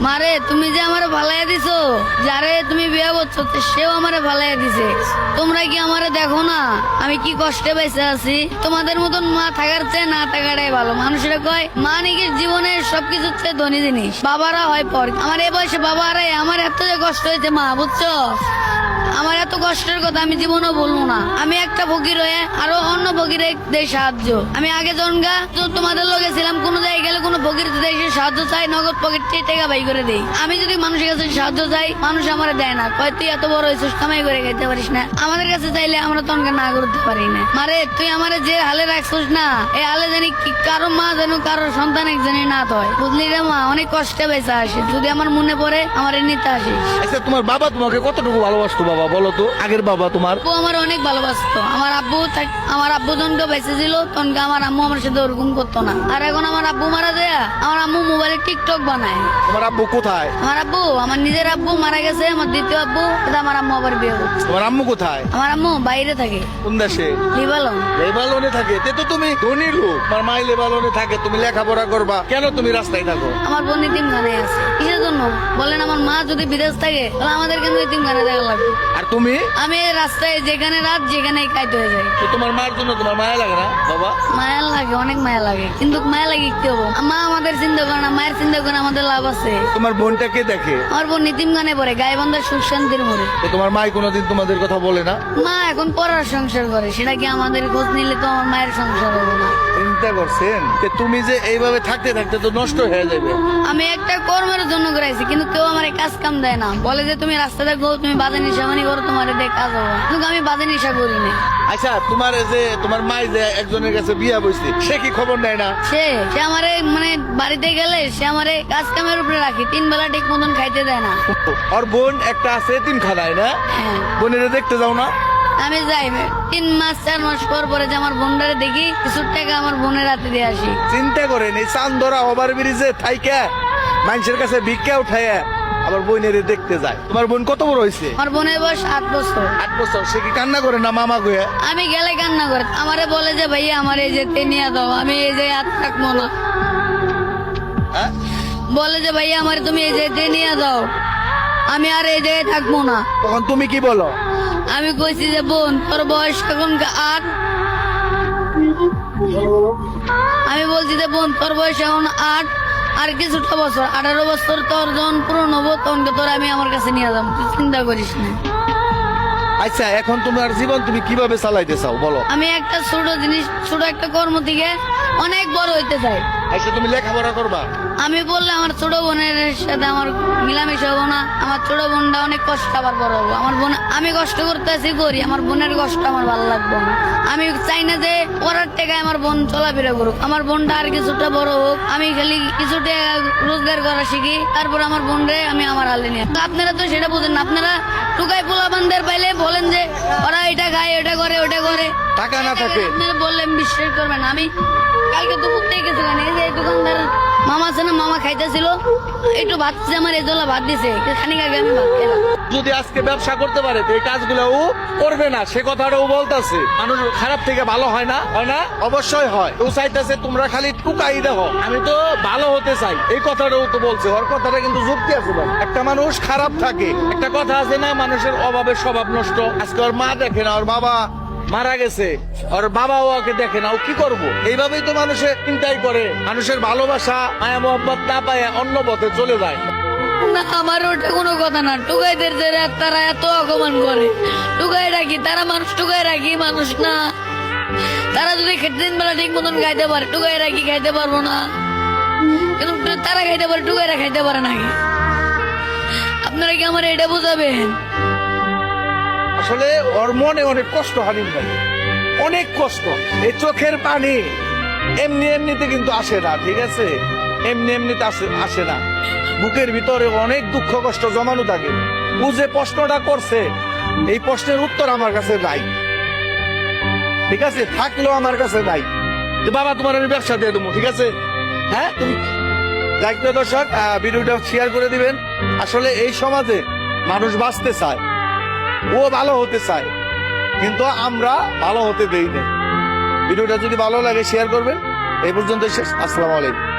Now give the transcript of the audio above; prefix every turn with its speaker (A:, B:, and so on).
A: মারে তুমি যে আমারে ভালাইয়া দিছো, যারে তুমি বিয়ে করছো সেও আমারে ভালাইয়া দিছে। তোমরা কি আমারে দেখো না আমি কি কষ্টে বেঁচে আছি? তোমাদের মতন মা থাকার চেয়ে না থাকাটাই ভালো। মানুষেরা কয় মা নাকি জীবনের সবকিছুর চেয়ে ধনী জিনিস, বাবারা হয় পর। আমার এই বয়সে বাবা হারাই আমার এত যে কষ্ট হয়েছে মা, বুঝছো? আমার এত কষ্টের কথা আমি জীবনও বলবো না। আমি একটা ফকির হয়ে আরো অন্য ফকিরে দেয় সাহায্য। আমি আগে জনগা তোমাদের লগে ছিলাম, কোনো জায়গায় গেলে কোনো ফকির দেশে সাহায্য চাই, নগদ পকেট টাকা বাই করে দেই। আমি যদি মানুষের কাছে সাহায্য চাই, মানুষ আমার দেয় না, কয় তুই এত বড় হয়েছিস কামাই করে খাইতে পারিস না। আমাদের কাছে চাইলে আমরা তনকে না করতে পারি না। মারে তুই আমার যে হালে রাখছিস না, এই হালে জানি কারো মা যেন কারোর সন্তান একজনই না হয়, বুঝলি রে মা? অনেক কষ্টে বেঁচে আসে, যদি আমার মনে পড়ে আমার নিতে আসিস।
B: আচ্ছা তোমার বাবা তোমাকে কতটুকু ভালোবাসতো বাবা বলো তো? আগের বাবা তোমার
A: আব্বু আমার অনেক ভালোবাসতো। আমার আব্বু জনকে বেঁচে ছিল তনকে আমার আম্মু আমার সাথে ওরকম করতো না। আর এখন আমার আব্বু মারা যায়, আমার আম্মু মোবাইলে টিকটক বানায়।
B: তোমার আব্বু কোথায়?
A: আমার নিজের আব্বু মারা গেছে, আমার দ্বিতীয় আব্বু, আমার আম্মু আবার বিয়ে করছে।
B: তোমার আম্মু কোথায়?
A: আমার আম্মু বাইরে থাকে।
B: কোন দেশে?
A: লিবানন।
B: লেবাননে থাকে? তে তো তুমি ধনী লোক, তোমার মাই লেবাননে থাকে, তুমি লেখাপড়া করবা, কেন তুমি রাস্তায় থাকো?
A: আমার বোন ইতিমখানায় আছে। কিসের জন্য বলেন? আমার মা যদি বিদেশ থাকে তাহলে আমাদের কিন্তু ইতিমখানা দেখা লাগবে।
B: আর তুমি?
A: আমি রাস্তায় যেখানে রাত যেখানে কাইতে হয়ে যাই।
B: তো তোমার মার জন্য তোমার মায়া লাগে না বাবা?
A: মায়া লাগে, অনেক মায়া লাগে, কিন্তু মায়া লাগে কি হবো? মা আমাদের চিন্তা করে না, মায়ের চিন্তা করে আমাদের লাভ আছে।
B: তোমার বোনটা কে দেখে?
A: আমার বোন ইতিমখানায় পড়ে, গাইবান্ধার সুখ শান্তির মোড়ে।
B: তো তোমার মাই কোনোদিন তোমাদের কথা বলে না?
A: মা এখন পড়ার সংসার করে, সেটা কি আমাদের খোঁজ নিলে তো আমার মায়ের সংসার হবে না।
B: চিন্তা করছেন যে তুমি যে এইভাবে থাকতে থাকতে তো নষ্ট হয়ে যাবে।
A: আমি একটা কর্মের জন্য করাইছি, কিন্তু কেউ আমার কাজ কাম দেয় না। বলে যে তুমি রাস্তা দেখো, তুমি বাজে নিশামানি করো, তোমার এতে কাজ হবে। কিন্তু আমি বাজে নিশা করি না।
B: আচ্ছা তোমার যে তোমার মাই যে একজনের কাছে বিয়া বসছে, সে কি খবর নেয় না?
A: সে আমারে মানে বাড়িতে গেলে সে আমারে কাজ কামের উপরে রাখি, 3 বেলা ঠিক মতন খাইতে দেয় না।
B: আর বোন একটা আছে এতিমখানায় না?
A: হ্যাঁ,
B: বোনের দেখতে যাও না?
A: আমি যাই 3 মাস 4 মাস পর পরে যে আমার বোনটারে দেখি, কিছু টাকা আমার বোনের হাতে দিয়ে আসি।
B: চিন্তা করেন এই চান্দরা ওভার ব্রিজে থাইকা মানুষের কাছে ভিক্ষা উঠাইয়া আবার বোনের দেখতে যায়। তোমার বোন কত বড় হয়েছে?
A: আমার বোনের বয়স 8 বছর।
B: 8 বছর। সে কি কান্না করে না মামা গয়া?
A: আমি গেলে কান্না করে আমারে বলে যে ভাইয়া আমার এই যে নিয়ে দাও, আমি এই যে হাত থাকবো না।
B: হ্যাঁ?
A: বলে যে ভাইয়া আমার তুমি এই যে নিয়ে দাও, আমি আর এই জায়গায় থাকবো না।
B: তখন তুমি কি বলো?
A: আমি কইছি যে বোন তোর বয়স এখন 8। আমি বলছি যে বোন তোর বয়স এখন 8, আর কিছুটা বছর 18 বছর তোর যখন পূরণ হবো তখন তোর আমি আমার কাছে নিয়ে যাবো, তুই চিন্তা করিস না।
B: আচ্ছা এখন তোমার জীবন তুমি কিভাবে চালাইতে চাও বলো?
A: আমি একটা ছোট জিনিস, ছোট একটা কর্ম থেকে অনেক বড় হইতে চাই।
B: আচ্ছা তুমি লেখাপড়া করবা?
A: আমি বললে আমার ছোট বোনের সাথে আমার মিলামিশা হবো না। আমার ছোট বোনটা অনেক কষ্ট আবার বড় হবো। আমার বোন, আমি কষ্ট করতে আছি করি, আমার বোনের কষ্ট আমার ভালো লাগবে না। আমি চাই না যে পড়ার টাকায় আমার বোন চলাফেরা করুক। আমার বোনটা আর কিছুটা বড় হোক, আমি খালি কিছু টাকা রোজগার করা শিখি, তারপর আমার বোনরে আমি আমার হালে নিয়ে। আপনারা তো সেটা বুঝেন না। আপনারা টুকাই পোলা বান্ধের পাইলে বলেন যে ওরা এটা খায়, ওটা করে, ওটা করে।
B: টাকা না থাকে
A: আপনারা বললেন বিশ্বাস করবেন। আমি কালকে দুপুর থেকে গেছিলাম, এই যে দোকানদার মামা আছে না, মামা খাইতেছিল, একটু ভাত আমার এজলা ভাত দিছে, খানিক আগে আমি ভাত খেলাম।
B: যদি আজকে ব্যবসা করতে পারে তো এই কাজগুলো ও করবে না, সে কথাটাও বলতেছে। মানুষ খারাপ থেকে ভালো হয় না? হয় না? অবশ্যই হয়। ও চাইতেছে তোমরা খালি টুকাই দেখো, আমি তো ভালো হতে চাই, এই কথাটাও তো বলছে। ওর কথাটা কিন্তু যুক্তি আছে ভাই। একটা মানুষ খারাপ থাকে, একটা কথা আছে না, মানুষের অভাবের স্বভাব নষ্ট। আজকে ওর মা দেখে না, ওর বাবা মারা গেছে, ওর বাবাও ওকে দেখে না, ও কি করবো? এইভাবেই তো মানুষের চিন্তাই করে, মানুষের ভালোবাসা মায়া মোহাম্মত না পায় অন্য পথে চলে যায়।
A: না, আমার ওটা কোনো কথা না। টুকাইদের যে তারা এত অপমান করে, টুকাই রাখি, তারা মানুষ টুকাই রাখি, মানুষ না। তারা যদি 3 বেলা ঠিক মতন খাইতে পারে, টুকাই রাখি খাইতে পারবো না। কিন্তু তারা খাইতে পারে, টুকাইরা খাইতে পারে নাকি? আপনারা কি আমার এটা বুঝাবেন?
B: আসলে ওর মনে অনেক কষ্ট হারিম ভাই, অনেক কষ্ট। এই চোখের পানি এমনি এমনিতে কিন্তু আসে না, ঠিক আছে? এমনি এমনিতে আসে না। বুকের ভিতরে অনেক দুঃখ কষ্ট জমানো থাকে। ও যে প্রশ্নটা করছে, এই প্রশ্নের উত্তর আমার কাছে নাই, ঠিক আছে? থাকলেও আমার কাছে নাই যে বাবা তোমার আমি ব্যবসা দিয়ে দেবো, ঠিক আছে? হ্যাঁ তুমি দায়িত্ব দর্শক ভিডিওটা শেয়ার করে দিবেন। আসলে এই সমাজে মানুষ বাঁচতে চায়, ও ভালো হতে চায়, কিন্তু আমরা ভালো হতে দেই না। ভিডিওটা যদি ভালো লাগে শেয়ার করবেন। এই পর্যন্ত শেষ। আসসালামু আলাইকুম।